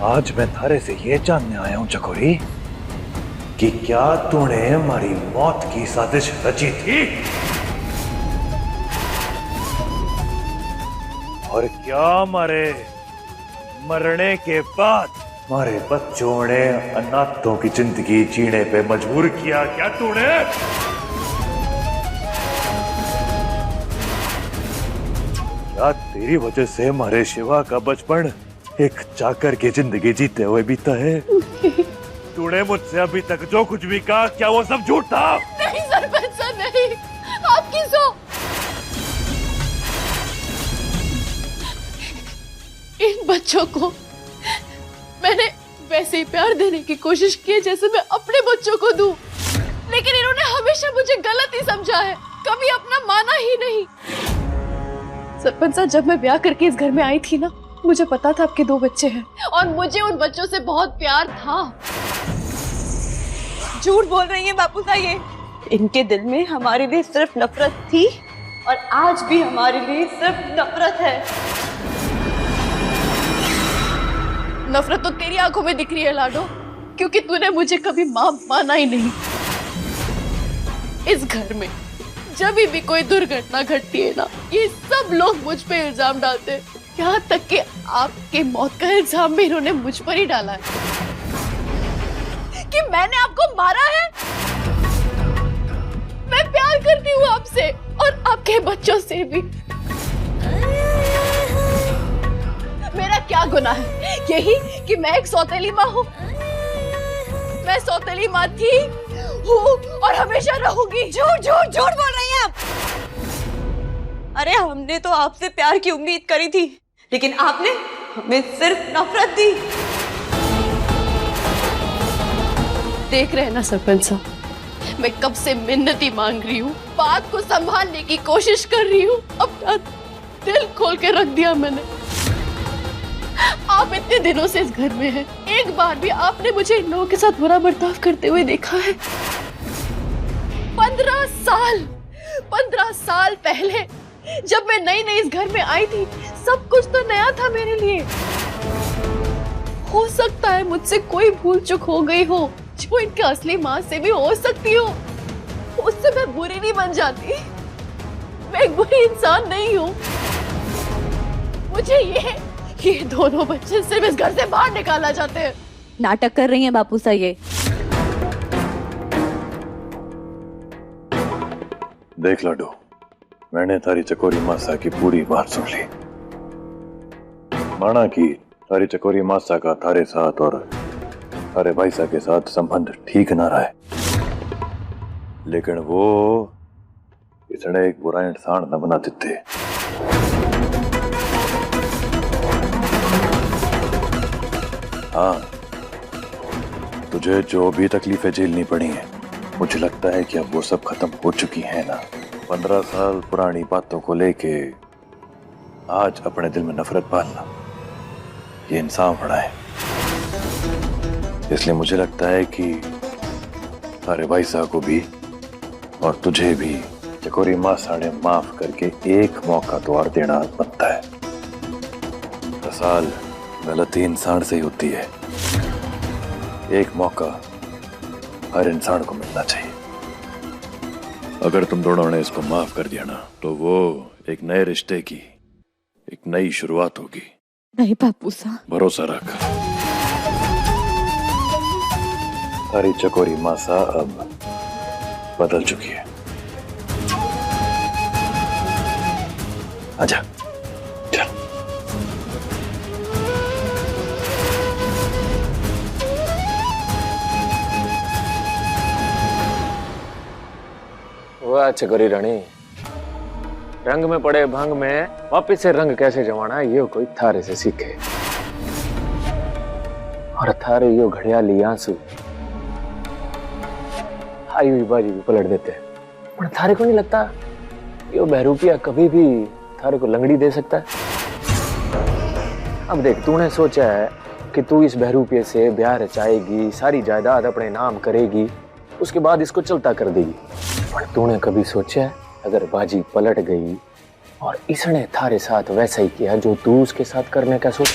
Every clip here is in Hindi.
आज मैं थारे से ये जानने आया हूं चकोरी कि क्या तूने हमारी मौत की साजिश रची थी और क्या हमारे मरने के बाद हमारे बच्चों ने अनाथों की जिंदगी जीने पे मजबूर किया क्या तूने? क्या तेरी वजह से हमारे शिवा का बचपन एक चाकर की जिंदगी जीते हुए बीता है? तूने मुझसे अभी तक जो कुछ भी कहा क्या वो सब झूठ था? नहीं सरपंच सर नहीं, आप किसो इन बच्चों को मैंने वैसे ही प्यार देने की कोशिश की जैसे मैं अपने बच्चों को दूं, लेकिन इन्होंने हमेशा मुझे गलत ही समझा है, कभी अपना माना ही नहीं। सरपंच साहब, जब मैं ब्याह करके इस घर में आई थी ना, मुझे पता था आपके 2 बच्चे हैं और मुझे उन बच्चों से बहुत प्यार था। झूठ बोल रही है बापू साहब, ये इनके दिल में हमारे लिए सिर्फ नफरत थी और आज भी हमारे लिए सिर्फ नफरत है। नफरत तो तेरी आंखों में दिख रही है लाडो, क्योंकि तूने मुझे कभी मां माना ही नहीं। इस घर में जब भी कोई दुर्घटना घटती है ना, ये सब लोग मुझ पे इल्जाम डालते हैं, यहाँ तक कि आपके मौत का इल्जाम भी इन्होंने मुझ पर ही डाला है कि मैंने आपको मारा है। मैं प्यार करती हूँ आपसे और आपके बच्चों से भी। मेरा क्या गुनाह है? यही कि मैं एक सौतेली माँ हूँ। मैं सौतेली माँ थी, हूँ और हमेशा रहूंगी। झूठ झूठ झूठ बोल रही हैं आप। अरे हमने तो आपसे प्यार की उम्मीद करी थी, लेकिन आपने हमें सिर्फ नफरत दी। देख रहे हैं ना सरपंच साहब, मैं कब से मिन्नती मांग रही हूँ, बात को संभालने की कोशिश कर रही हूँ, अपना दिल खोल के रख दिया मैंने। आप इतने दिनों से इस घर में हैं, एक बार भी आपने मुझे इन लोगों के साथ बुरा बर्ताव करते हुए देखा है? 15 साल पहले जब मैं नई नई इस घर में आई थी, सब कुछ तो नया था मेरे लिए। हो सकता है मुझसे कोई भूल चूक हो गई हो, जो इनके असली माँ से भी हो सकती हो। उससे मैं बुरी नहीं बन जाती, मैं एक बुरी इंसान नहीं हूँ। मुझे ये दोनों बच्चे सिर्फ इस घर से बाहर निकाला जाते हैं। नाटक कर रही हैं बापू साहब ये। देख लाडो, मैंने तारी चकोरी मासा की पूरी बात सुन ली। माना कि तारी चकोरी मासा का थारे साथ और तारे भाई साहब के साथ संबंध ठीक ना रहा है, लेकिन वो इसने एक बुरा इंसान न बना देते। हाँ, तुझे जो भी तकलीफें झेलनी पड़ी हैं, मुझे लगता है कि अब वो सब खत्म हो चुकी हैं ना। 15 साल पुरानी बातों को लेके आज अपने दिल में नफरत पालना, ये इंसान बड़ा है। इसलिए मुझे लगता है कि तारे भाई साहब को भी और तुझे भी चकोरी मासा ने माफ करके एक मौका तो और देना बनता है। दरअसल गलती इंसान से ही होती है, एक मौका हर इंसान को मिलना चाहिए। अगर तुम दोनों ने इसको माफ कर दिया ना, तो वो एक नए रिश्ते की एक नई शुरुआत होगी। नहीं बापू साहब, भरोसा रख। तारी चकोरी मासा अब बदल चुकी है। आजा, चल। वाह चकोरी रानी, रंग में पड़े भंग में वापिस से रंग कैसे जमाना है, यो कोई थारे से सीखे। और थारे यो घड़ियाली आंसू आई हुई बाजी भी पलट देते हैं। पर थारे को नहीं लगता यो बहरूपिया कभी भी थारे को लंगड़ी दे सकता है? अब देख, तूने सोचा है कि तू इस बहरूपिये से ब्याह रचाएगी, सारी जायदाद अपने नाम करेगी, उसके बाद इसको चलता कर देगी। पर तूने कभी सोचा है अगर बाजी पलट गई और इसने थारे साथ वैसा ही किया जो तू उसके साथ करने का सोच?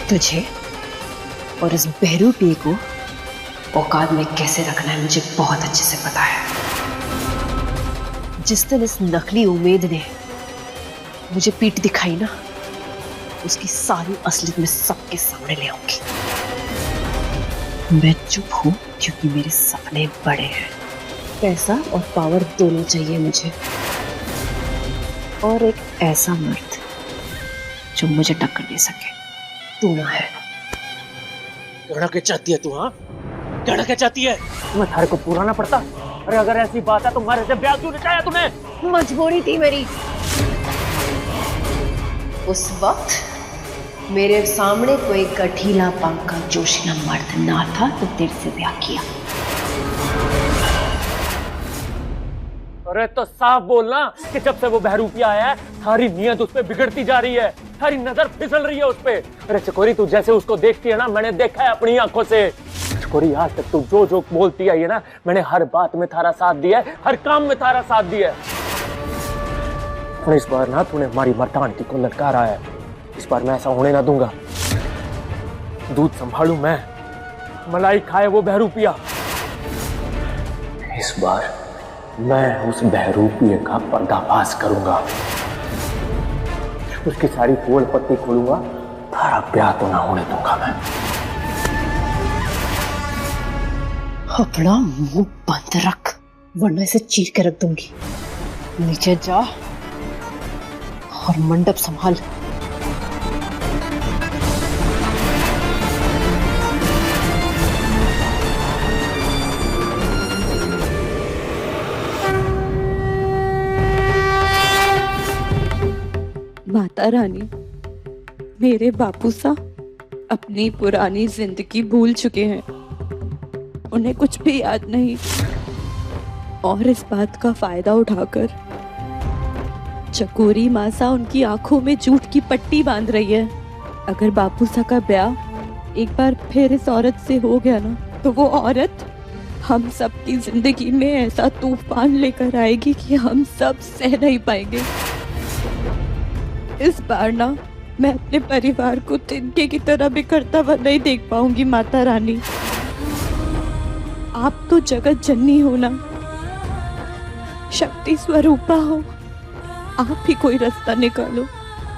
तुझे और इस बहरूपी को औकात में कैसे रखना है मुझे बहुत अच्छे से पता है। जिस दिन इस नकली उम्मीद ने मुझे पीठ दिखाई ना, उसकी सारी असलियत में सबके सामने ले आऊंगी। मैं चुप हूं क्योंकि मेरे सपने बड़े हैं। पैसा और पावर दोनों चाहिए मुझे, और एक ऐसा मर्द जो मुझे टक्कर दे सके। तू ना है। कहना क्या चाहती है तू? हाँ, कहना क्या चाहती है? मैं थारे को पूरा ना पड़ता। अरे अगर ऐसी बात है तो मारे से ब्याह क्यों रचाया तूने? मजबूरी थी मेरी। उस वक्त मेरे सामने कोई गठीला पंखा जोशीला मर्द ना था तो तेरे से ब्याह किया। अरे तो साफ बोलना कि जब से वो बहरूपिया आया है थारी नीयत उस पे बिगड़ती जा रही है, थारी नजर फिसल रही है उस पे। अरे चकोरी, तू जैसे उसको देखती है ना, मैंने देखा है अपनी आंखों से। चकोरी, आज तक तू जो जो बोलती आई है ना, मैंने हर बात में थारा साथ दिया है, हर काम में थारा साथ दिया है। और इस बार ना तूने हमारी मर्दानगी को ललकारा है। इस बार मैं ऐसा होने ना दूंगा। दूध संभालू मैं, मलाई खाए वो बहरूपिया। इस बार मैं उस बहरूपिये का पर्दाफाश करूंगा, उसकी सारी पोल पत्ती खोलूंगा। थारा ब्याह तो ना होने दूंगा मैं। अपना मुंह बंद रख वरना इसे चीर के रख दूंगी। नीचे जा और मंडप संभाल। माता रानी, मेरे बापू सा अपनी पुरानी जिंदगी भूल चुके हैं, उन्हें कुछ भी याद नहीं। और इस बात का फायदा उठाकर चकोरी मासा उनकी आंखों में झूठ की पट्टी बांध रही है। अगर बापू सा का ब्याह एक बार फिर इस औरत से हो गया ना, तो वो औरत हम सब की जिंदगी में ऐसा तूफान लेकर आएगी कि हम सब सह नहीं पाएंगे। इस बार ना मैं अपने परिवार को तिनके की तरह बिखरता हुआ नहीं देख पाऊंगी। माता रानी, आप तो जगत जननी हो ना, शक्ति स्वरूपा हो, आप ही कोई रास्ता निकालो।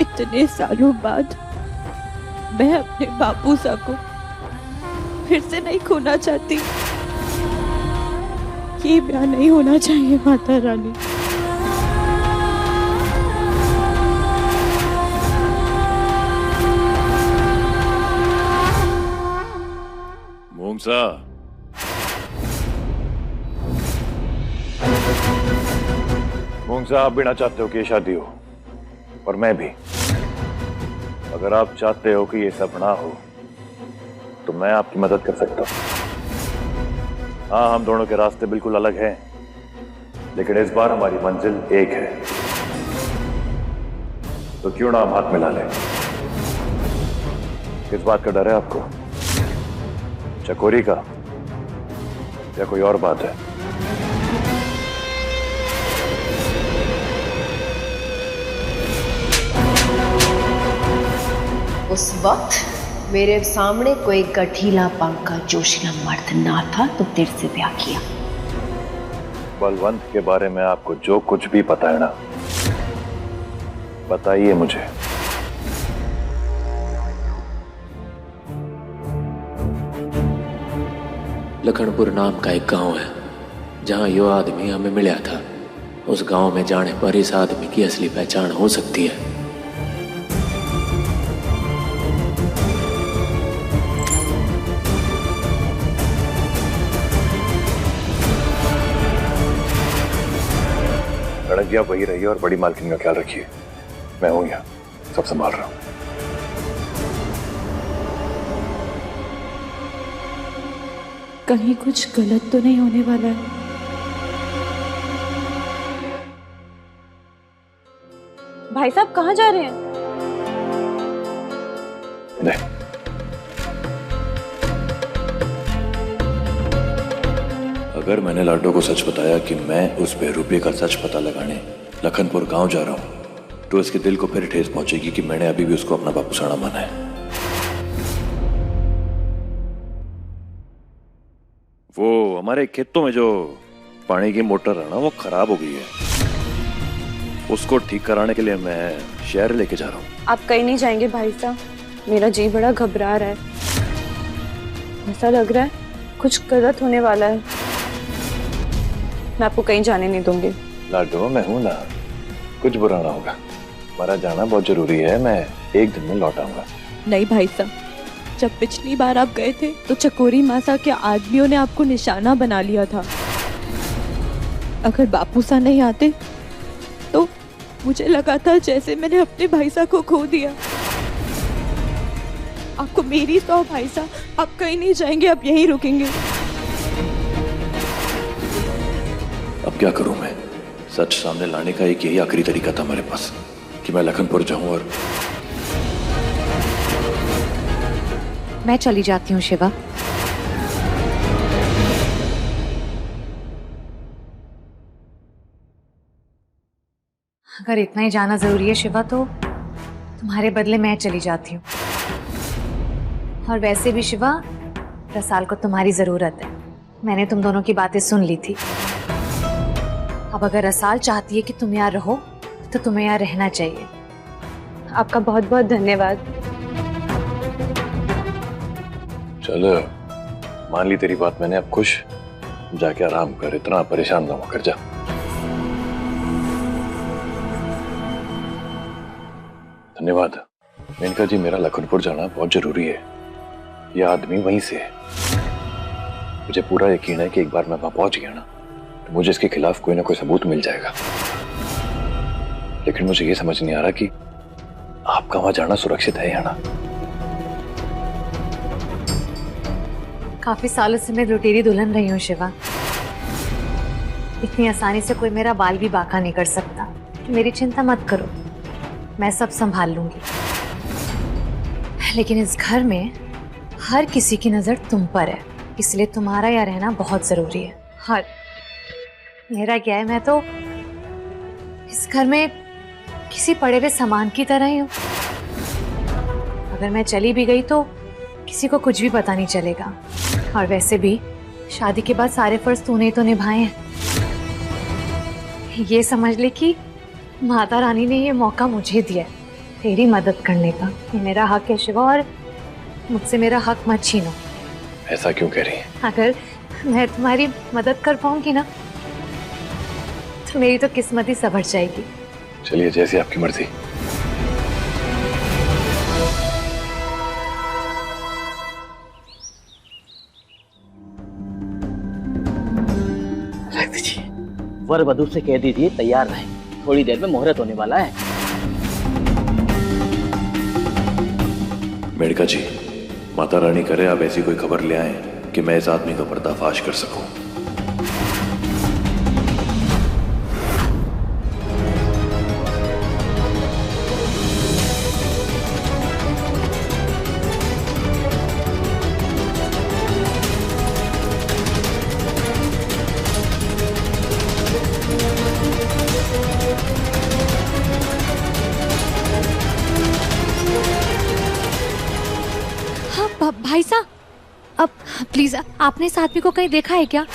इतने सालों बाद मैं अपने बापू सा को फिर से नहीं खोना चाहती। ये ब्याह नहीं होना चाहिए माता रानी। मूंगसा, मूंगसा, आप भी ना चाहते हो कि ये शादी हो, और मैं भी। अगर आप चाहते हो कि ये सब ना हो तो मैं आपकी मदद कर सकता हूं। हाँ, हम दोनों के रास्ते बिल्कुल अलग हैं, लेकिन इस बार हमारी मंजिल एक है। तो क्यों ना हम हाथ मिला लें? किस बात का डर है आपको? चकोरी का या कोई और बात है? उस वक्त मेरे सामने कोई गठीला पंखा जोशीला मर्द ना था तो तेरे से ब्याह किया। बलवंत के बारे में आपको जो कुछ भी पता है ना, बताइए मुझे। लखनपुर नाम का एक गांव है जहां यो आदमी हमें मिला था। उस गांव में जाने पर इस आदमी की असली पहचान हो सकती है। लड़कियां वही रही और बड़ी मालकिन का ख्याल रखिए। मैं हूं यहाँ, सब संभाल रहा हूं। कहीं कुछ गलत तो नहीं होने वाला है। भाई साहब कहाँ जा रहे हैं? नहीं, अगर मैंने लाडो को सच बताया कि मैं उस बहरूपे का सच पता लगाने लखनपुर गांव जा रहा हूं, तो इसके दिल को फिर ठेस पहुंचेगी कि मैंने अभी भी उसको अपना बापू साड़ा माना है। हमारे खेतों में जो पानी की मोटर है ना वो खराब हो गई है, उसको ठीक कराने के लिए मैं शहर लेके जा रहा हूँ। आप कहीं नहीं जाएंगे भाई साहब, मेरा जी बड़ा घबरा रहा है। ऐसा लग रहा है कुछ गलत होने वाला है। मैं आपको कहीं जाने नहीं दूंगी। लाडो मैं हूं ना, कुछ बुरा ना होगा। हमारा जाना बहुत जरूरी है, मैं एक दिन में लौट आऊंगा। नहीं भाई साहब, जब पिछली बार आप गए थे तो चकोरी मासा के आदमियों ने आपको निशाना बना लिया था। अगर बापू सा नहीं आते तो मुझे लगा था जैसे मैंने अपने भाई साहब को खो दिया। आपको मेरी सौ भाई साहब, आप कहीं नहीं जाएंगे, आप यहीं रुकेंगे। अब क्या करूं मैं? सच सामने लाने का एक यही आखिरी तरीका था मेरे पास कि मैं लखनपुर जाऊं और मैं चली जाती हूँ शिवा। अगर इतना ही जाना जरूरी है शिवा तो तुम्हारे बदले मैं चली जाती हूँ। और वैसे भी शिवा, रसाल को तुम्हारी जरूरत है। मैंने तुम दोनों की बातें सुन ली थी। अब अगर रसाल चाहती है कि तुम यहाँ रहो तो तुम्हें यहाँ रहना चाहिए। आपका बहुत बहुत धन्यवाद। चलो मान ली तेरी बात मैंने, अब खुश जाके आराम कर, इतना परेशान ना होकर जा। धन्यवाद मेनका जी, मेरा लखनपुर जाना बहुत जरूरी है। यह आदमी वहीं से है। मुझे पूरा यकीन है कि एक बार मैं वहां पहुंच गया ना तो मुझे इसके खिलाफ कोई ना कोई सबूत मिल जाएगा। लेकिन मुझे यह समझ नहीं आ रहा कि आपका वहां जाना सुरक्षित है या ना। काफी सालों से मैं लुटेरी दुल्हन रही हूँ शिवा। इतनी आसानी से कोई मेरा बाल भी बांका नहीं कर सकता। मेरी चिंता मत करो, मैं सब संभाल लूंगी। लेकिन इस घर में हर किसी की नजर तुम पर है, इसलिए तुम्हारा यहाँ रहना बहुत जरूरी है। हर मेरा क्या है, मैं तो इस घर में किसी पड़े हुए सामान की तरह ही हूँ। अगर मैं चली भी गई तो किसी को कुछ भी पता नहीं चलेगा। और वैसे भी शादी के बाद सारे फर्ज तूने तो निभाए हैं। ये समझ ले कि माता रानी ने ये मौका मुझे दिया है तेरी मदद करने का। ये मेरा हक है शिवा, और मुझसे मेरा हक मत छीनो। ऐसा क्यों कह रही है? अगर मैं तुम्हारी मदद कर पाऊंगी ना तो मेरी तो किस्मत ही संवर जाएगी। चलिए जैसी आपकी मर्जी। वर वधू से कह दीजिए तैयार रहे, थोड़ी देर में मुहूर्त होने वाला है। मेनका जी, माता रानी करे आप ऐसी कोई खबर ले आए कि मैं इस आदमी का पर्दाफाश कर सकूं। भाई साहब, अब प्लीज आपने इस आदमी को कहीं देखा है क्या?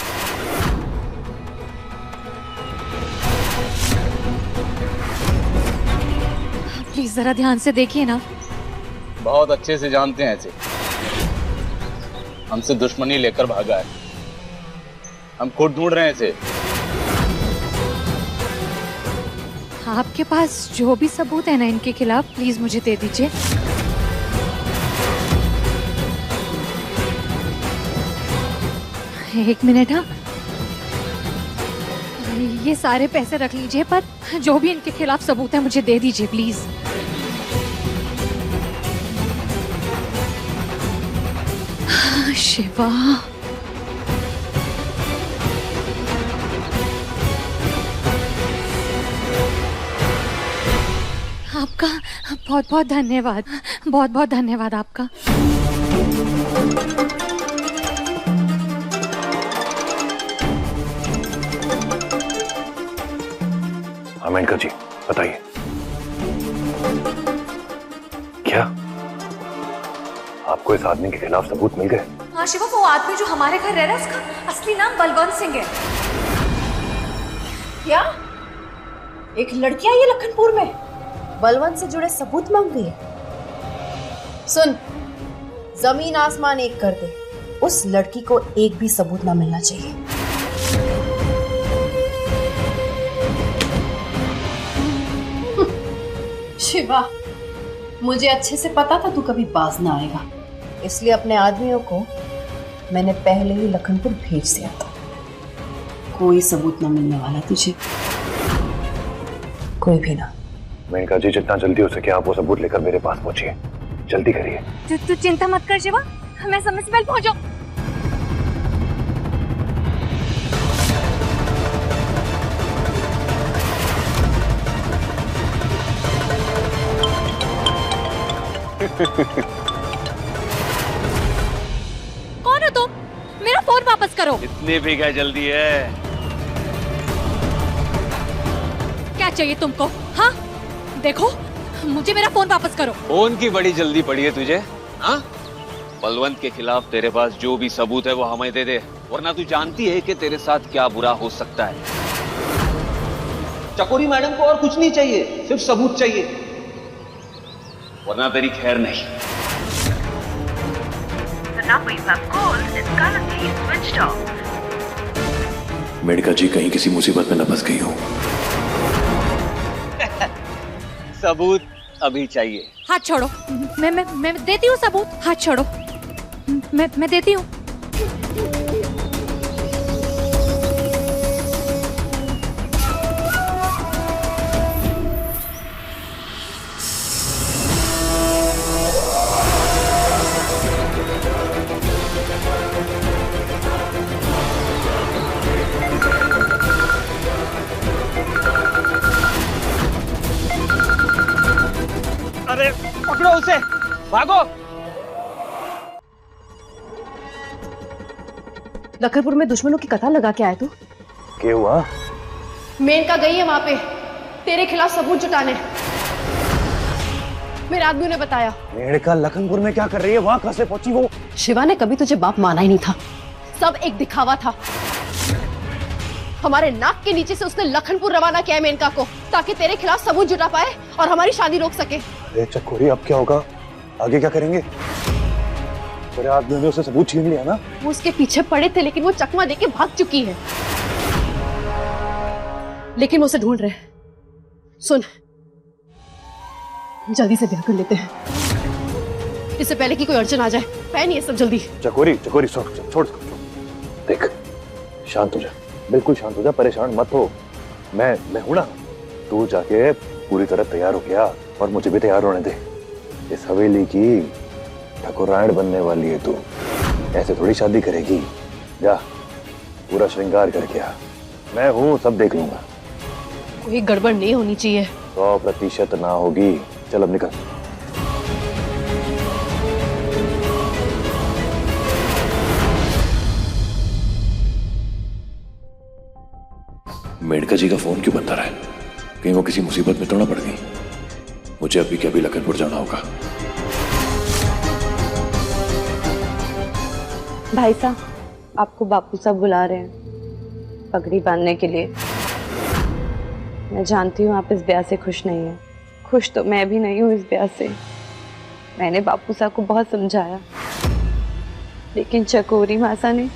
प्लीज जरा ध्यान से देखिए ना। बहुत अच्छे से जानते हैं इसे, हमसे दुश्मनी लेकर भागा है। हम खुद ढूंढ रहे हैं इसे। आपके पास जो भी सबूत है ना इनके खिलाफ, प्लीज मुझे दे दीजिए। एक मिनट। हाँ, ये सारे पैसे रख लीजिए, पर जो भी इनके खिलाफ सबूत है मुझे दे दीजिए प्लीज। शिवा, आपका बहुत बहुत धन्यवाद, बहुत बहुत धन्यवाद आपका। हाँ मेनका जी बताइए, क्या आपको इस आदमी के खिलाफ सबूत मिल गए? हाँ शिवा, वो आदमी जो हमारे घर रह रहा है उसका असली नाम बलवंत सिंह है। क्या एक लड़की आई है लखनपुर में, बलवंत से जुड़े सबूत मांग गई है? सुन, जमीन आसमान एक कर दे, उस लड़की को एक भी सबूत ना मिलना चाहिए। शिवा, मुझे अच्छे से पता था तू कभी बाज ना आएगा, इसलिए अपने आदमियों को मैंने पहले ही लखनपुर भेज दिया था। कोई सबूत ना मिलने वाला तुझे, कोई भी ना। मेनका जी, जितना जल्दी हो सके आप वो सबूत लेकर मेरे पास पहुंचिए, जल्दी करिए। तू चिंता मत कर शिवा, मैं समय से पहले पहुंच जाऊं। कौन हो तुम? मेरा फोन वापस करो। इतनी भी क्या जल्दी है? क्या चाहिए तुमको? हाँ देखो, मुझे मेरा फोन वापस करो। फोन की बड़ी जल्दी पड़ी है तुझे? हाँ, बलवंत के खिलाफ तेरे पास जो भी सबूत है वो हमें दे दे, वरना तू जानती है कि तेरे साथ क्या बुरा हो सकता है। चकोरी मैडम को और कुछ नहीं चाहिए, सिर्फ सबूत चाहिए, वरना तेरी खैर नहीं। मेनका जी, कहीं किसी मुसीबत में न फंस गई हो? सबूत अभी चाहिए। हाथ छोड़ो, मैं देती हूँ सबूत। हाथ छोड़ो, मैं देती हूँ। अरे पकड़ो उसे, भागो। लखनपुर में दुश्मनों की कथा लगा के आए तू? क्या हुआ? मेनका गई है वहां पे तेरे खिलाफ सबूत जुटाने, मेरे आदमियों ने बताया। मेनका लखनपुर में क्या कर रही है? वहां कहां से पहुंची वो? शिवा ने कभी तुझे बाप माना ही नहीं था, सब एक दिखावा था। हमारे नाक के नीचे से उसने लखनपुर रवाना किया है मेनका को, ताकि तेरे खिलाफ सबूत जुटा पाए और हमारी शादी रोक सके। अरे चकोरी, अब क्या होगा? आगे क्या करेंगे? तेरे आदमियों ने उसे सबूत छीन लिया ना? वो उसके पीछे पड़े थे, लेकिन वो चकमा देके भाग चुकी है। लेकिन वो उसे ढूंढ रहे हैं। सुन, जल्दी से ब्याह कर लेते हैं, इससे पहले कि कोई अड़चन आ जाए। पहन ये सब जल्दी। चकोरी, चकोरी, छोड़। देख, शांत हो जा, बिल्कुल शांत हो जा, परेशान मत हो। मैं हूं ना। तू जाके पूरी तरह तैयार हो गया और मुझे भी तैयार होने दे। इस हवेली की ठाकुरायण बनने वाली है तू, ऐसे थोड़ी शादी करेगी। जा, पूरा श्रृंगार करके आ, मैं हूं, सब देख लूंगा। कोई गड़बड़ नहीं होनी चाहिए। 100% ना होगी। चल अब निकल। मेनका जी का फोन क्यों बंद रहा है? कहीं वो किसी मुसीबत में तो ना पड़ गई? मुझे अभी के अभी लखनपुर जाना होगा। भाई साहब, आपको बापू साहब बुला रहे हैं पगड़ी बांधने के लिए। मैं जानती हूँ आप इस ब्याह से खुश नहीं हैं। खुश तो मैं भी नहीं हूँ इस ब्याह से। मैंने बापू साहब को बहुत समझाया, लेकिन चकोरी मासा ने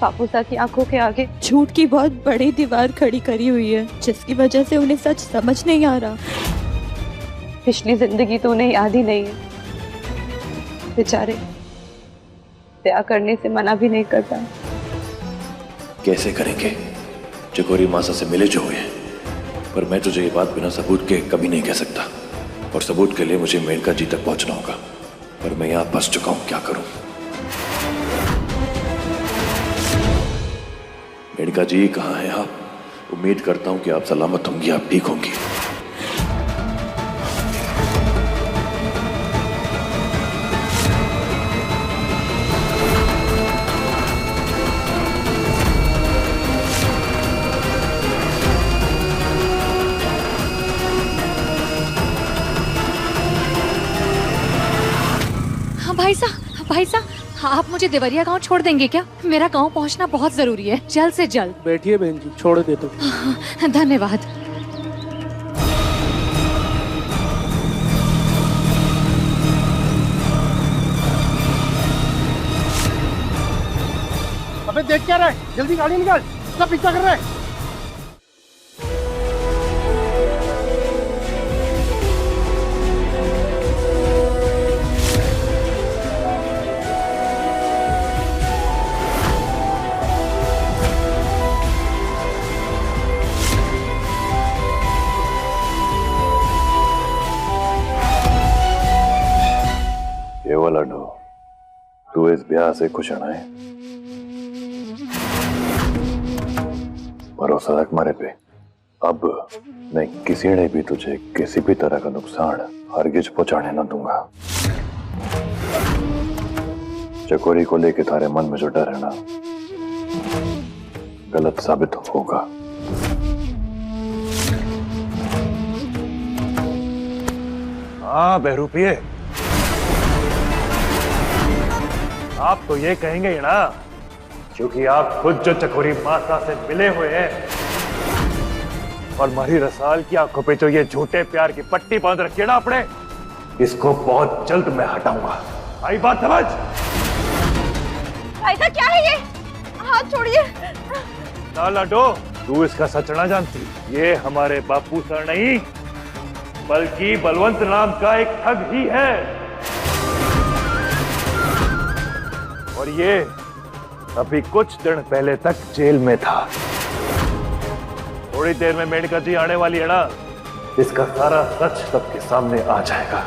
बापू साहब की आंखों के आगे झूठ की बहुत बड़ी दीवार खड़ी करी हुई है, जिसकी वजह से उन्हें सच समझ नहीं आ रहा। पिछली जिंदगी तो उन्हें याद ही नहीं है। बेचारे ब्याह करने से मना भी नहीं करता। कैसे करेंगे? चकोरी मासा से मिले जो हुए, पर मैं तुझे ये बात बिना सबूत के कभी नहीं कह सकता, और सबूत के लिए मुझे मेनका जी तक पहुंचना होगा। पर मैं यहाँ फंस चुका हूँ, क्या करूं? मेनका जी, कहाँ हैं आप? उम्मीद करता हूँ कि आप सलामत होंगी, आप ठीक होंगी। हाँ भाई साहब, हाँ, आप मुझे देवरिया गांव छोड़ देंगे क्या? मेरा गांव पहुंचना बहुत जरूरी है, जल्द से जल्द। बैठिए बहन जी, छोड़ देता हूँ। धन्यवाद। अबे देख क्या रहा है, जल्दी गाड़ी निकाल, सब पीछा कर रहा है। ये वाला ढो, तू इस ब्याह से खुश है ना? भरोसा रख मारे पे। अब मैं किसी ने भी तुझे किसी भी तरह का नुकसान हरगिज पहुंचाने न दूंगा। चकोरी को लेके तारे मन में जो डर है ना, गलत साबित होगा। हाँ बहरूपिये, आप तो ये कहेंगे ही ना, क्योंकि आप खुद जो चकोरी माता से मिले हुए हैं और मारी रसाल की आंखों पे जो ये झूठे प्यार की पट्टी बांध रखी है ना आपने, इसको बहुत जल्द मैं हटाऊंगा। आई बात समझ? ऐसा क्या है ये? हाथ छोड़िए। लाडो, तू इसका सच ना जानती। ये हमारे बापू सर नहीं, बल्कि बलवंत नाम का एक ठग ही है। और ये अभी कुछ दिन पहले तक जेल में था। थोड़ी देर में मेनका जी आने वाली है ना, इसका सारा सच सबके सामने आ जाएगा।